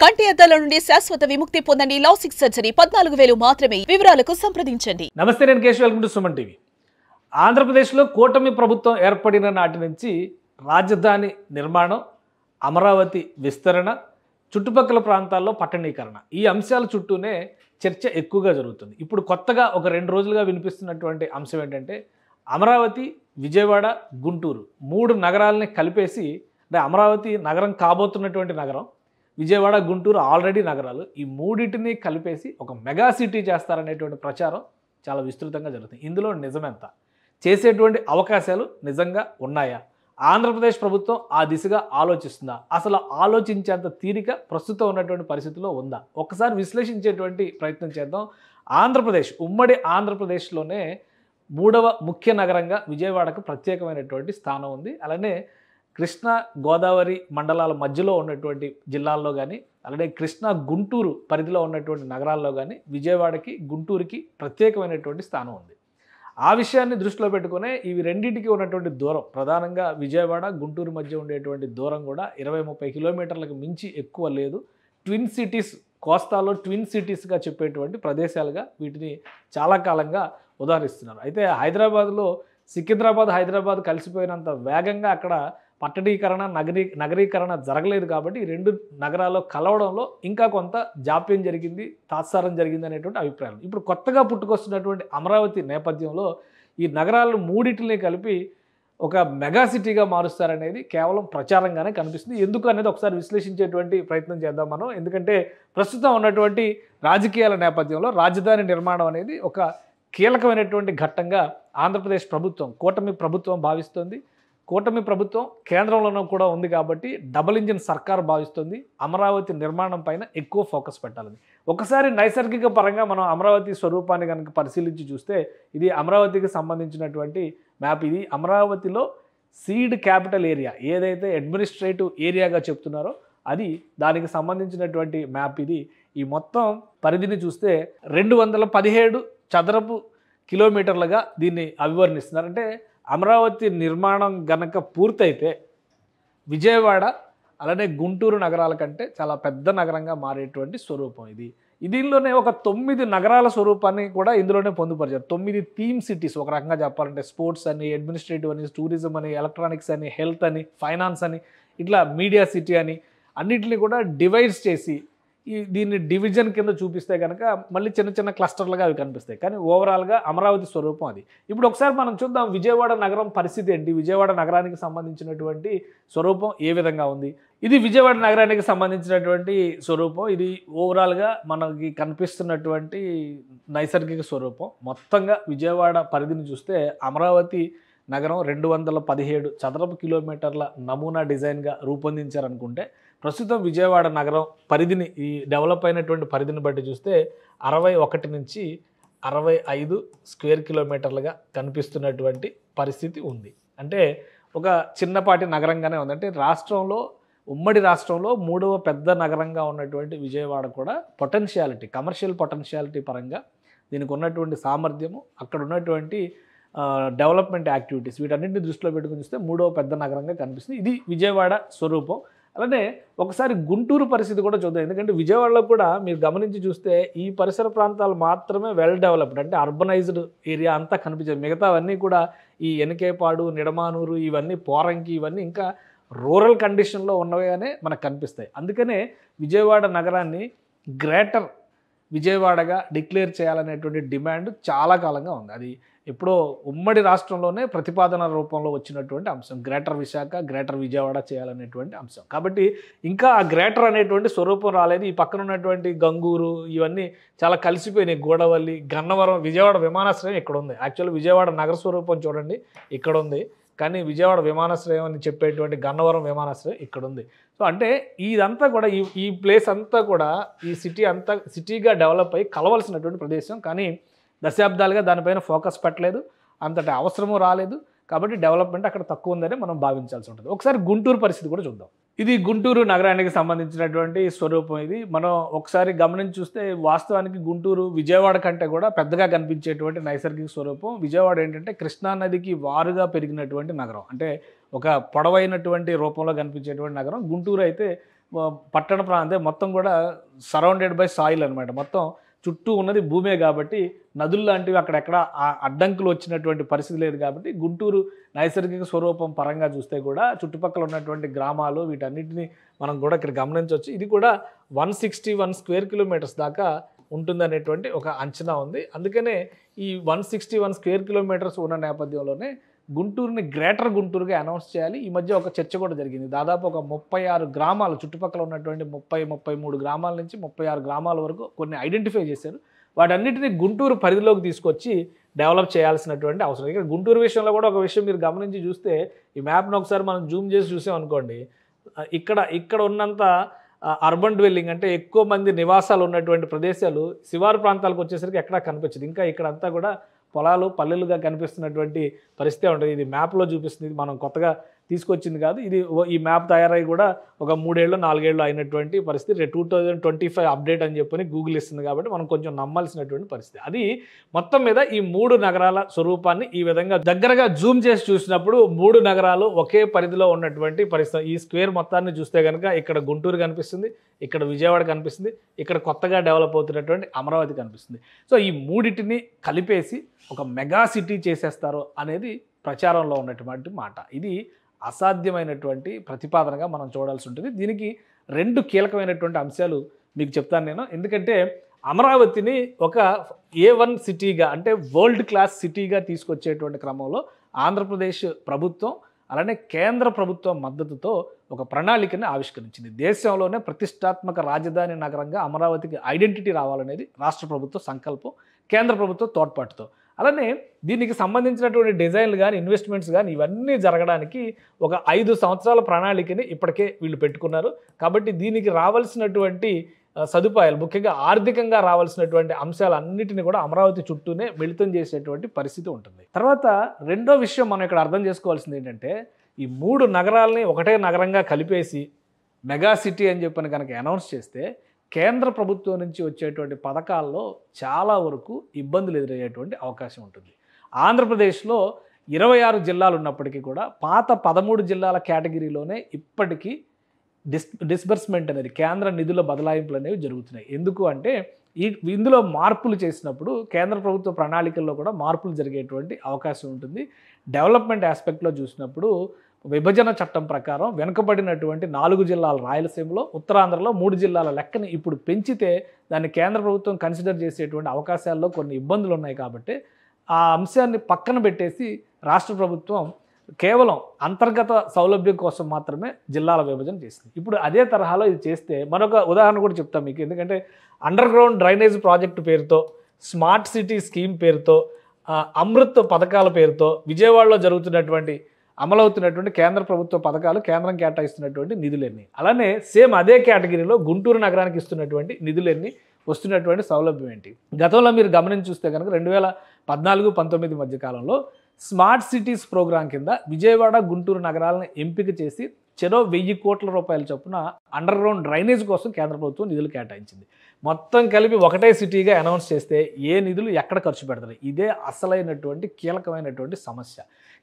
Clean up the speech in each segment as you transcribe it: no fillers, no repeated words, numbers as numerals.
కంటి అద్దాల నుండి శాశ్వత విముక్తి పొందండి. లాసిక్ సర్జరీ 14,000 మాత్రమే. వివరాలకు సంప్రదించండి. నమస్తే, నేను Keshav. Welcome to Suman TV. ఆంధ్రప్రదేశ్లో కూటమి ప్రభుత్వం ఏర్పడిన నాటి నుంచి రాజధాని నిర్మాణం, అమరావతి విస్తరణ, చుట్టుపక్కల ప్రాంతాల్లో పట్టణీకరణ, ఈ అంశాల చుట్టూనే చర్చ ఎక్కువగా జరుగుతుంది. ఇప్పుడు కొత్తగా ఒక 2 రోజులుగా వినిపిస్తున్నటువంటి అంశం ఏంటంటే, అమరావతి, విజయవాడ, గుంటూరు 3 నగరాలని కలిపేసి, అంటే అమరావతి నగరం కాబోతున్నటువంటి నగరం, విజయవాడ, గుంటూరు ఆల్రెడీ నగరాలు, ఈ మూడింటిని కలిపేసి ఒక మెగా సిటీ చేస్తారనేటువంటి ప్రచారం చాలా విస్తృతంగా జరుగుతుంది. ఇందులో నిజమెంత? చేసేటువంటి అవకాశాలు నిజంగా ఉన్నాయా? ఆంధ్రప్రదేశ్ ప్రభుత్వం ఆ దిశగా ఆలోచిస్తుందా? అసలు ఆలోచించేంత తీరిక ప్రస్తుతం ఉన్నటువంటి పరిస్థితిలో ఉందా? ఒకసారి విశ్లేషించేటువంటి ప్రయత్నం చేద్దాం. ఆంధ్రప్రదేశ్, ఉమ్మడి ఆంధ్రప్రదేశ్లోనే 3వ ముఖ్య నగరంగా విజయవాడకు ప్రత్యేకమైనటువంటి స్థానం ఉంది. అలానే కృష్ణా గోదావరి మండలాల మధ్యలో ఉన్నటువంటి జిల్లాల్లో కానీ, అలానే కృష్ణా గుంటూరు పరిధిలో ఉన్నటువంటి నగరాల్లో కానీ విజయవాడకి, గుంటూరుకి ప్రత్యేకమైనటువంటి స్థానం ఉంది. ఆ విషయాన్ని దృష్టిలో పెట్టుకునే ఇవి రెండింటికి ఉన్నటువంటి దూరం, ప్రధానంగా విజయవాడ, గుంటూరు మధ్య ఉండేటువంటి దూరం కూడా 20-30 కిలోమీటర్లకు మించి ఎక్కువ లేదు. ట్విన్ సిటీస్, కోస్తాలో ట్విన్ సిటీస్గా చెప్పేటువంటి ప్రదేశాలుగా వీటిని చాలా కాలంగా ఉదాహరిస్తున్నారు. అయితే హైదరాబాద్లో సికింద్రాబాద్, హైదరాబాద్ కలిసిపోయినంత వేగంగా అక్కడ పట్టణీకరణ, నగరీకరణ జరగలేదు. కాబట్టి ఈ 2 నగరాల్లో కలవడంలో ఇంకా కొంత జాప్యం జరిగింది, తాత్సారం జరిగింది అనేటువంటి అభిప్రాయం. ఇప్పుడు కొత్తగా పుట్టుకొస్తున్నటువంటి అమరావతి నేపథ్యంలో ఈ నగరాలను మూడింటిని కలిపి ఒక మెగా సిటీగా మారుస్తారనేది కేవలం ప్రచారంగానే కనిపిస్తుంది. ఎందుకు అనేది ఒకసారి విశ్లేషించేటువంటి ప్రయత్నం చేద్దాం మనం. ఎందుకంటే ప్రస్తుతం ఉన్నటువంటి రాజకీయాల నేపథ్యంలో రాజధాని నిర్మాణం అనేది ఒక కీలకమైనటువంటి ఘట్టంగా ఆంధ్రప్రదేశ్ ప్రభుత్వం, కూటమి ప్రభుత్వం భావిస్తుంది. కూటమి ప్రభుత్వం కేంద్రంలోనూ కూడా ఉంది కాబట్టి డబుల్ ఇంజిన్ సర్కార్ భావిస్తుంది. అమరావతి నిర్మాణం పైన ఎక్కువ ఫోకస్ పెట్టాలని. ఒకసారి నైసర్గిక పరంగా మనం అమరావతి స్వరూపాన్ని కనుక పరిశీలించి చూస్తే, ఇది అమరావతికి సంబంధించినటువంటి మ్యాప్. ఇది అమరావతిలో సీడ్ క్యాపిటల్ ఏరియా, ఏదైతే అడ్మినిస్ట్రేటివ్ ఏరియాగా చెప్తున్నారో అది, దానికి సంబంధించినటువంటి మ్యాప్ ఇది. ఈ మొత్తం పరిధిని చూస్తే 217 చదరపు కిలోమీటర్లుగా దీన్ని అభివర్ణిస్తున్నారు. అంటే అమరావతి నిర్మాణం గనక పూర్తయితే విజయవాడ అలానే గుంటూరు నగరాల కంటే చాలా పెద్ద నగరంగా మారేటువంటి స్వరూపం ఇది. దీనిలోనే ఒక 9 నగరాల స్వరూపాన్ని కూడా ఇందులోనే పొందుపరిచారు. 9 థీమ్ సిటీస్, ఒక రకంగా చెప్పాలంటే స్పోర్ట్స్ అని, అడ్మినిస్ట్రేటివ్ అని, టూరిజం అని, ఎలక్ట్రానిక్స్ అని, హెల్త్ అని, ఫైనాన్స్ అని, ఇట్లా మీడియా సిటీ అని అన్నింటినీ కూడా డివైడ్స్ చేసి దీన్ని డివిజన్ కింద చూపిస్తే కనుక మళ్ళీ చిన్న చిన్న క్లస్టర్లుగా అవి కనిపిస్తాయి. కానీ ఓవరాల్గా అమరావతి స్వరూపం అది. ఇప్పుడు ఒకసారి మనం చూద్దాం విజయవాడ నగరం పరిస్థితి ఏంటి, విజయవాడ నగరానికి సంబంధించినటువంటి స్వరూపం ఏ విధంగా ఉంది. ఇది విజయవాడ నగరానికి సంబంధించినటువంటి స్వరూపం. ఇది ఓవరాల్గా మనకి కనిపిస్తున్నటువంటి నైసర్గిక స్వరూపం. మొత్తంగా విజయవాడ పరిధిని చూస్తే అమరావతి నగరం 217 చదరపు కిలోమీటర్ల నమూనా డిజైన్గా రూపొందించారనుకుంటే, ప్రస్తుతం విజయవాడ నగరం పరిధిని, ఈ డెవలప్ అయినటువంటి పరిధిని బట్టి చూస్తే 61 నుంచి 65 స్క్వేర్ కిలోమీటర్లుగా కనిపిస్తున్నటువంటి పరిస్థితి ఉంది. అంటే ఒక చిన్నపాటి నగరంగానే ఉంది. అంటే రాష్ట్రంలో, ఉమ్మడి రాష్ట్రంలో 3వ పెద్ద నగరంగా ఉన్నటువంటి విజయవాడ కూడా పొటెన్షియాలిటీ, కమర్షియల్ పొటెన్షియాలిటీ పరంగా దీనికి ఉన్నటువంటి సామర్థ్యము, అక్కడ ఉన్నటువంటి డెవలప్మెంట్ యాక్టివిటీస్, వీటన్నింటిని దృష్టిలో పెట్టుకుని చూస్తే 3వ పెద్ద నగరంగా కనిపిస్తుంది. ఇది విజయవాడ స్వరూపం. అలానే ఒకసారి గుంటూరు పరిస్థితి కూడా చూద్దాం. ఎందుకంటే విజయవాడలో కూడా మీరు గమనించి చూస్తే ఈ పరిసర ప్రాంతాలు మాత్రమే వెల్ డెవలప్డ్, అంటే అర్బనైజ్డ్ ఏరియా అంతా కనిపించేది. మిగతావన్నీ కూడా ఈ ఎనకేపాడు, నిడమానూరు, ఇవన్నీ పోరంకి, ఇవన్నీ ఇంకా రూరల్ కండిషన్లో ఉన్నవిగానే మనకు కనిపిస్తాయి. అందుకనే విజయవాడ నగరాన్ని గ్రేటర్ విజయవాడగా డిక్లేర్ చేయాలనేటువంటి డిమాండ్ చాలా కాలంగా ఉంది. అది ఎప్పుడో ఉమ్మడి రాష్ట్రంలోనే ప్రతిపాదన రూపంలో వచ్చినటువంటి అంశం, గ్రేటర్ విశాఖ, గ్రేటర్ విజయవాడ చేయాలనేటువంటి అంశం. కాబట్టి ఇంకా ఆ గ్రేటర్ అనేటువంటి స్వరూపం రాలేదు. ఈ పక్కన ఉన్నటువంటి గంగూరు, ఇవన్నీ చాలా కలిసిపోయినాయి. గోడవల్లి, గన్నవరం, విజయవాడ విమానాశ్రయం ఇక్కడ ఉంది. యాక్చువల్లీ విజయవాడ నగర స్వరూపం చూడండి ఇక్కడ ఉంది, కానీ విజయవాడ విమానాశ్రయం అని చెప్పేటువంటి గన్నవరం విమానాశ్రయం ఇక్కడ ఉంది. సో అంటే ఇదంతా కూడా, ఈ ప్లేస్ అంతా కూడా, ఈ సిటీ అంతా సిటీగా డెవలప్ అయ్యి కలవాల్సినటువంటి ప్రదేశం. కానీ దశాబ్దాలుగా దానిపైన ఫోకస్ పెట్టలేదు, అంతటి అవసరము రాలేదు. కాబట్టి డెవలప్మెంట్ అక్కడ తక్కువ ఉందని మనం భావించాల్సి ఉంటుంది. ఒకసారి గుంటూరు పరిస్థితి కూడా చూద్దాం. ఇది గుంటూరు నగరానికి సంబంధించినటువంటి స్వరూపం. ఇది మనం ఒకసారి గమనించి చూస్తే వాస్తవానికి గుంటూరు విజయవాడ కంటే కూడా పెద్దగా కనిపించేటువంటి నైసర్గిక స్వరూపం. విజయవాడ ఏంటంటే కృష్ణా నదికి వారుగా పెరిగినటువంటి నగరం, అంటే ఒక పొడవైనటువంటి రూపంలో కనిపించేటువంటి నగరం. గుంటూరు అయితే పట్టణ ప్రాంతం మొత్తం కూడా సరౌండెడ్ బై సాయిల్ అనమాట. మొత్తం చుట్టూ ఉన్నది భూమే కాబట్టి నదులు లాంటివి అక్కడెక్కడ అడ్డంకులు వచ్చినటువంటి పరిస్థితి లేదు కాబట్టి గుంటూరు నైసర్గిక స్వరూపం పరంగా చూస్తే కూడా చుట్టుపక్కల ఉన్నటువంటి గ్రామాలు వీటన్నిటిని మనం కూడా ఇక్కడ గమనించవచ్చు. ఇది కూడా 161 స్క్వేర్ కిలోమీటర్స్ దాకా ఉంటుందనేటువంటి ఒక అంచనా ఉంది. అందుకనే ఈ 161 స్క్వేర్ కిలోమీటర్స్ ఉన్న నేపథ్యంలోనే గుంటూరుని గ్రేటర్ గుంటూరుగా అనౌన్స్ చేయాలి. ఈ మధ్య ఒక చర్చ కూడా జరిగింది. దాదాపు ఒక 36 గ్రామాలు చుట్టుపక్కల ఉన్నటువంటి 33 గ్రామాల నుంచి 36 గ్రామాల వరకు కొన్ని ఐడెంటిఫై చేశారు. వాటన్నిటిని గుంటూరు పరిధిలోకి తీసుకొచ్చి డెవలప్ చేయాల్సినటువంటి అవసరం. ఇక్కడ గుంటూరు విషయంలో కూడా ఒక విషయం మీరు గమనించి చూస్తే ఈ మ్యాప్ను ఒకసారి మనం జూమ్ చేసి చూసామనుకోండి, ఇక్కడ ఉన్నంత అర్బన్ డ్వెల్లింగ్ అంటే ఎక్కువ మంది నివాసాలు ఉన్నటువంటి ప్రదేశాలు శివారు ప్రాంతాలకు వచ్చేసరికి ఎక్కడా కనిపించదు. ఇంకా ఇక్కడంతా కూడా పొలాలు పల్లెలుగా కనిపిస్తున్నటువంటి పరిస్థితి ఉంటుంది. ఇది మ్యాప్లో చూపిస్తుంది, మనం కొత్తగా తీసుకొచ్చింది కాదు. ఇది ఈ మ్యాప్ తయారై కూడా ఒక 3 ఏళ్ళు 4 ఏళ్ళు అయినటువంటి పరిస్థితి. 2025 అప్డేట్ అని చెప్పని గూగుల్ ఇస్తుంది కాబట్టి మనం కొంచెం నమ్మాల్సినటువంటి పరిస్థితి. అది మొత్తం మీద ఈ 3 నగరాల స్వరూపాన్ని ఈ విధంగా దగ్గరగా జూమ్ చేసి చూసినప్పుడు 3 నగరాలు ఒకే పరిధిలో ఉన్నటువంటి పరిస్థితి. ఈ స్క్వేర్ మొత్తాన్ని చూస్తే కనుక ఇక్కడ గుంటూరు కనిపిస్తుంది, ఇక్కడ విజయవాడ కనిపిస్తుంది, ఇక్కడ కొత్తగా డెవలప్ అవుతున్నటువంటి అమరావతి కనిపిస్తుంది. సో ఈ మూడింటిని కలిపేసి ఒక మెగా సిటీ చేసేస్తారు అనేది ప్రచారంలో ఉన్నటువంటి మాట. ఇది అసాధ్యమైనటువంటి ప్రతిపాదనగా మనం చూడాల్సి ఉంటుంది. దీనికి 2 కీలకమైనటువంటి అంశాలు మీకు చెప్తాను నేను. ఎందుకంటే అమరావతిని ఒక A1 సిటీగా అంటే వరల్డ్ క్లాస్ సిటీగా తీసుకొచ్చేటువంటి క్రమంలో ఆంధ్రప్రదేశ్ ప్రభుత్వం అలానే కేంద్ర ప్రభుత్వం మద్దతుతో ఒక ప్రణాళికని ఆవిష్కరించింది. దేశంలోనే ప్రతిష్టాత్మక రాజధాని నగరంగా అమరావతికి ఐడెంటిటీ రావాలనేది రాష్ట్ర ప్రభుత్వ సంకల్పం, కేంద్ర ప్రభుత్వ తోడ్పాటుతో. అలానే దీనికి సంబంధించినటువంటి డిజైన్లు కానీ ఇన్వెస్ట్మెంట్స్ కానీ ఇవన్నీ జరగడానికి ఒక 5 సంవత్సరాల ప్రణాళికని ఇప్పటికే వీళ్ళు పెట్టుకున్నారు. కాబట్టి దీనికి రావాల్సినటువంటి సదుపాయాలు ముఖ్యంగా ఆర్థికంగా రావాల్సినటువంటి అంశాలన్నిటిని కూడా అమరావతి చుట్టూనే మిళితం చేసేటువంటి పరిస్థితి ఉంటుంది. తర్వాత రెండో విషయం మనం ఇక్కడ అర్థం చేసుకోవాల్సింది ఏంటంటే ఈ 3 నగరాలని ఒకటే నగరంగా కలిపేసి మెగా సిటీ అని చెప్పని కనుక అనౌన్స్ చేస్తే కేంద్ర ప్రభుత్వం నుంచి వచ్చేటువంటి పథకాల్లో చాలా వరకు ఇబ్బందులు ఎదురయ్యేటువంటి అవకాశం ఉంటుంది. ఆంధ్రప్రదేశ్లో 26 జిల్లాలు ఉన్నప్పటికీ కూడా పాత 13 జిల్లాల కేటగిరీలోనే ఇప్పటికీ డిస్బర్స్మెంట్ అనేది కేంద్ర నిధుల బదలాయింపులు అనేవి జరుగుతున్నాయి. ఎందుకు అంటే ఇందులో మార్పులు చేసినప్పుడు కేంద్ర ప్రభుత్వ ప్రణాళికల్లో కూడా మార్పులు జరిగేటువంటి అవకాశం ఉంటుంది. డెవలప్మెంట్ ఆస్పెక్ట్లో చూసినప్పుడు విభజన చట్టం ప్రకారం వెనుకబడినటువంటి 4 జిల్లాల రాయలసీమలో, ఉత్తరాంధ్రలో 3 జిల్లాల లెక్కని ఇప్పుడు పెంచితే దాన్ని కేంద్ర ప్రభుత్వం కన్సిడర్ చేసేటువంటి అవకాశాల్లో కొన్ని ఇబ్బందులు ఉన్నాయి. కాబట్టి ఆ అంశాన్ని పక్కన పెట్టేసి రాష్ట్ర ప్రభుత్వం కేవలం అంతర్గత సౌలభ్యం కోసం మాత్రమే జిల్లాల విభజన చేసింది. ఇప్పుడు అదే తరహాలో ఇది చేస్తే మరొక ఉదాహరణ కూడా చెప్తాం మీకు. ఎందుకంటే అండర్ గ్రౌండ్ డ్రైనేజ్ ప్రాజెక్టు పేరుతో, స్మార్ట్ సిటీ స్కీమ్ పేరుతో, అమృత్ పథకాల పేరుతో విజయవాడలో జరుగుతున్నటువంటి అమలవుతున్నటువంటి కేంద్ర ప్రభుత్వ పథకాలు, కేంద్రం కేటాయిస్తున్నటువంటి నిధులన్నీ, అలానే సేమ్ అదే కేటగిరీలో గుంటూరు నగరానికి ఇస్తున్నటువంటి నిధులన్నీ, వస్తున్నటువంటి సౌలభ్యం ఏంటి? గతంలో మీరు గమనించి చూస్తే కనుక 2014-19 మధ్య కాలంలో స్మార్ట్ సిటీస్ ప్రోగ్రాం కింద విజయవాడ, గుంటూరు నగరాలను ఎంపిక చేసి చెరో 1000 కోట్ల రూపాయల చొప్పున అండర్ గ్రౌండ్ డ్రైనేజ్ కోసం కేంద్ర ప్రభుత్వం నిధులు కేటాయించింది. మొత్తం కలిపి ఒకటే సిటీగా అనౌన్స్ చేస్తే ఏ నిధులు ఎక్కడ ఖర్చు పెడతారు? ఇదే అసలైనటువంటి కీలకమైనటువంటి సమస్య.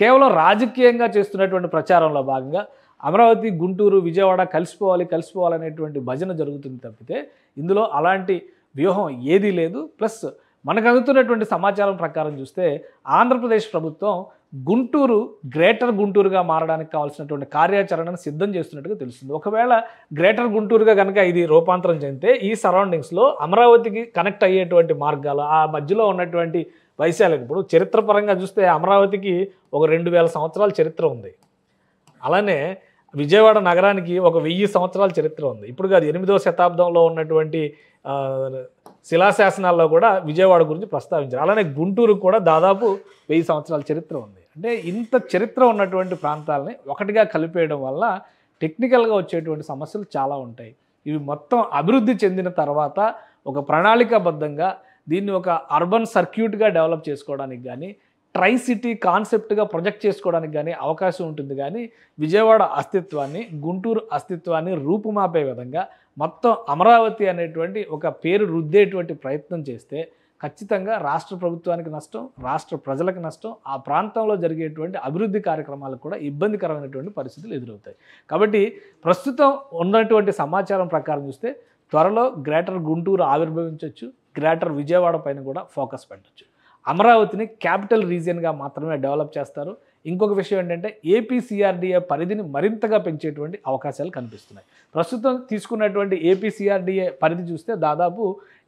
కేవలం రాజకీయంగా చేస్తున్నటువంటి ప్రచారంలో భాగంగా అమరావతి, గుంటూరు, విజయవాడ కలిసిపోవాలనేటువంటి భజన జరుగుతుంది తప్పితే ఇందులో అలాంటి వ్యూహం ఏదీ లేదు. ప్లస్ మనకు అందుతున్నటువంటి సమాచారం ప్రకారం చూస్తే ఆంధ్రప్రదేశ్ ప్రభుత్వం గుంటూరు గ్రేటర్ గుంటూరుగా మారడానికి కావాల్సినటువంటి కార్యాచరణను సిద్ధం చేస్తున్నట్టుగా తెలుస్తుంది. ఒకవేళ గ్రేటర్ గుంటూరుగా కనుక ఇది రూపాంతరం చెందితే ఈ సరౌండింగ్స్లో అమరావతికి కనెక్ట్ అయ్యేటువంటి మార్గాలు, ఆ మధ్యలో ఉన్నటువంటి వైశాల్యం, ఇప్పుడు చరిత్రపరంగా చూస్తే అమరావతికి ఒక 2000 సంవత్సరాల చరిత్ర ఉంది. అలానే విజయవాడ నగరానికి ఒక 1000 సంవత్సరాల చరిత్ర ఉంది. ఇప్పుడు కాదు, 8వ శతాబ్దంలో ఉన్నటువంటి శిలాశాసనాల్లో కూడా విజయవాడ గురించి ప్రస్తావించారు. అలానే గుంటూరు కూడా దాదాపు 1000 సంవత్సరాల చరిత్ర ఉంది. అంటే ఇంత చరిత్ర ఉన్నటువంటి ప్రాంతాలని ఒకటిగా కలిపేయడం వల్ల టెక్నికల్గా వచ్చేటువంటి సమస్యలు చాలా ఉంటాయి. ఇవి మొత్తం అభివృద్ధి చెందిన తర్వాత ఒక ప్రణాళికాబద్ధంగా దీన్ని ఒక అర్బన్ సర్క్యూట్గా డెవలప్ చేసుకోవడానికి కానీ, ట్రై సిటీ కాన్సెప్ట్గా ప్రొజెక్ట్ చేసుకోవడానికి కానీ అవకాశం ఉంటుంది. కానీ విజయవాడ అస్తిత్వాన్ని, గుంటూరు అస్తిత్వాన్ని రూపుమాపే విధంగా మొత్తం అమరావతి అనేటువంటి ఒక పేరు రుద్దేటువంటి ప్రయత్నం చేస్తే ఖచ్చితంగా రాష్ట్ర ప్రభుత్వానికి నష్టం, రాష్ట్ర ప్రజలకు నష్టం, ఆ ప్రాంతంలో జరిగేటువంటి అభివృద్ధి కార్యక్రమాలకు కూడా ఇబ్బందికరమైనటువంటి పరిస్థితులు ఎదురవుతాయి. కాబట్టి ప్రస్తుతం ఉన్నటువంటి సమాచారం ప్రకారం చూస్తే త్వరలో గ్రేటర్ గుంటూరు ఆవిర్భవించవచ్చు, గ్రేటర్ విజయవాడ పైన కూడా ఫోకస్ పెట్టచ్చు. అమరావతిని క్యాపిటల్ రీజియన్గా మాత్రమే డెవలప్ చేస్తారు. ఇంకొక విషయం ఏంటంటే ఏపీ సిఆర్డీఏ పరిధిని మరింతగా పెంచేటువంటి అవకాశాలు కనిపిస్తున్నాయి. ప్రస్తుతం తీసుకున్నటువంటి ఏపీ సిఆర్డీఏ పరిధి చూస్తే దాదాపు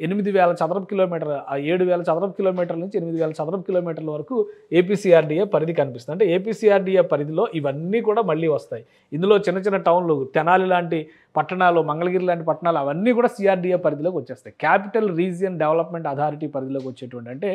8,000 చదరపు కిలోమీటర్ల 7,000 చదరపు కిలోమీటర్ల నుంచి 8,000 చదరపు కిలోమీటర్ల వరకు ఏపీ సిఆర్డీఏ పరిధి కనిపిస్తుంది. అంటే ఏపీ సిఆర్డీఏ పరిధిలో ఇవన్నీ కూడా మళ్ళీ వస్తాయి. ఇందులో చిన్న చిన్న టౌన్లు, తెనాలి లాంటి పట్టణాలు, మంగళగిరి లాంటి పట్టణాలు అవన్నీ కూడా సిఆర్డీఏ పరిధిలోకి వచ్చేస్తాయి. క్యాపిటల్ రీజియన్ డెవలప్మెంట్ అథారిటీ పరిధిలోకి వచ్చేటువంటి అంటే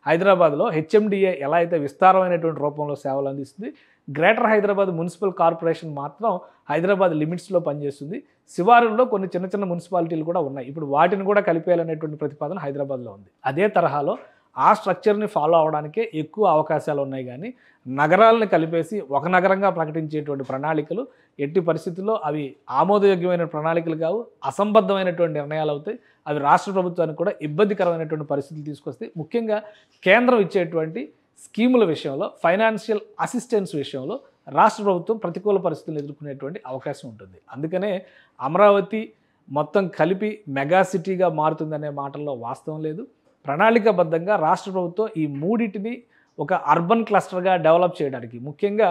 హైదరాబాద్లో హెచ్ఎండిఏ ఎలా అయితే విస్తారమైనటువంటి రూపంలో సేవలు అందిస్తుంది, గ్రేటర్ హైదరాబాద్ మున్సిపల్ కార్పొరేషన్ మాత్రం హైదరాబాద్ లిమిట్స్లో పనిచేస్తుంది. శివారుల్లో కొన్ని చిన్న చిన్న మున్సిపాలిటీలు కూడా ఉన్నాయి. ఇప్పుడు వాటిని కూడా కలిపేయాలనేటువంటి ప్రతిపాదన హైదరాబాద్లో ఉంది. అదే తరహాలో ఆ స్ట్రక్చర్ని ఫాలో అవడానికే ఎక్కువ అవకాశాలు ఉన్నాయి. కానీ నగరాలను కలిపేసి ఒక నగరంగా ప్రకటించేటువంటి ప్రణాళికలు ఎట్టి పరిస్థితుల్లో అవి ఆమోదయోగ్యమైన ప్రణాళికలు కావు, అసంబద్ధమైనటువంటి నిర్ణయాలు అవుతాయి. అవి రాష్ట్ర ప్రభుత్వానికి కూడా ఇబ్బందికరమైనటువంటి పరిస్థితులు తీసుకొస్తాయి. ముఖ్యంగా కేంద్రం ఇచ్చేటువంటి స్కీముల విషయంలో, ఫైనాన్షియల్ అసిస్టెన్స్ విషయంలో రాష్ట్ర ప్రభుత్వం ప్రతికూల పరిస్థితులు ఎదుర్కొనేటువంటి అవకాశం ఉంటుంది. అందుకనే అమరావతి మొత్తం కలిపి మెగా సిటీగా మారుతుందనే మాటల్లో వాస్తవం లేదు. ప్రణాళికాబద్ధంగా రాష్ట్ర ప్రభుత్వం ఈ మూడింటిని ఒక అర్బన్ క్లస్టర్గా డెవలప్ చేయడానికి, ముఖ్యంగా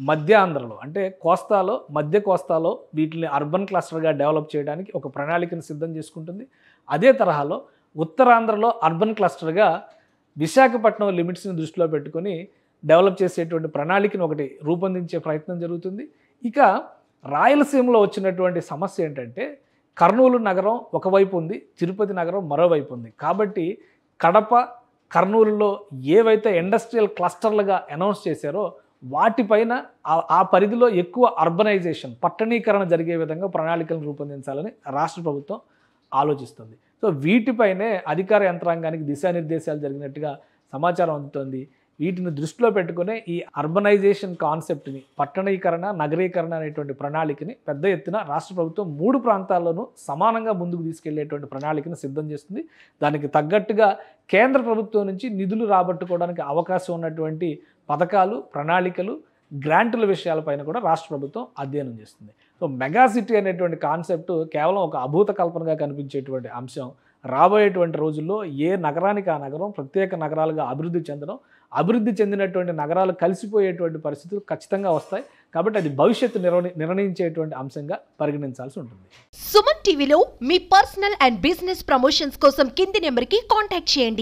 మధ్య ఆంధ్రలో అంటే కోస్తాలో, మధ్య కోస్తాలో వీటిని అర్బన్ క్లస్టర్గా డెవలప్ చేయడానికి ఒక ప్రణాళికను సిద్ధం చేసుకుంటుంది. అదే తరహాలో ఉత్తరాంధ్రలో అర్బన్ క్లస్టర్గా విశాఖపట్నం లిమిట్స్ని దృష్టిలో పెట్టుకొని డెవలప్ చేసేటువంటి ప్రణాళికను ఒకటి రూపొందించే ప్రయత్నం జరుగుతుంది. ఇక రాయలసీమలో వచ్చినటువంటి సమస్య ఏంటంటే కర్నూలు నగరం ఒకవైపు ఉంది, తిరుపతి నగరం మరోవైపు ఉంది. కాబట్టి కడప, కర్నూలులో ఏవైతే ఇండస్ట్రియల్ క్లస్టర్లుగా అనౌన్స్ చేశారో వాటిపైన ఆ పరిధిలో ఎక్కువ అర్బనైజేషన్, పట్టణీకరణ జరిగే విధంగా ప్రణాళికలను రూపొందించాలని రాష్ట్ర ప్రభుత్వం ఆలోచిస్తుంది. సో వీటిపైనే అధికార యంత్రాంగానికి దిశానిర్దేశాలు జరిగినట్టుగా సమాచారం అందుతోంది. వీటిని దృష్టిలో పెట్టుకునే ఈ అర్బనైజేషన్ కాన్సెప్ట్ని, పట్టణీకరణ, నగరీకరణ అనేటువంటి ప్రణాళికని పెద్ద ఎత్తున రాష్ట్ర ప్రభుత్వం 3 ప్రాంతాల్లోనూ సమానంగా ముందుకు తీసుకెళ్లేటువంటి ప్రణాళికను సిద్ధం చేస్తుంది. దానికి తగ్గట్టుగా కేంద్ర ప్రభుత్వం నుంచి నిధులు రాబట్టుకోవడానికి అవకాశం ఉన్నటువంటి పథకాలు, ప్రణాళికలు, గ్రాంటుల విషయాలపైన కూడా రాష్ట్ర ప్రభుత్వం అధ్యయనం చేస్తుంది. సో మెగా సిటీ అనేటువంటి కాన్సెప్ట్ కేవలం ఒక అభూత కల్పనగా కనిపించేటువంటి అంశం రాబోయేటువంటి రోజుల్లో ఏ నగరానికి ఆ నగరం ప్రత్యేక నగరాలుగా అభివృద్ధి చెందడం, అభివృద్ధి చెందినటువంటి నగరాలు కలిసిపోయేటువంటి పరిస్థితులు ఖచ్చితంగా వస్తాయి. కాబట్టి అది భవిష్యత్తు నిర్ణయించేటువంటి అంశంగా పరిగణించాల్సి ఉంటుంది. సుమన్ టీవీలో మీ పర్సనల్ అండ్ బిజినెస్ ప్రమోషన్స్ కోసం కింది నెంబర్కి కాంటాక్ట్ చేయండి.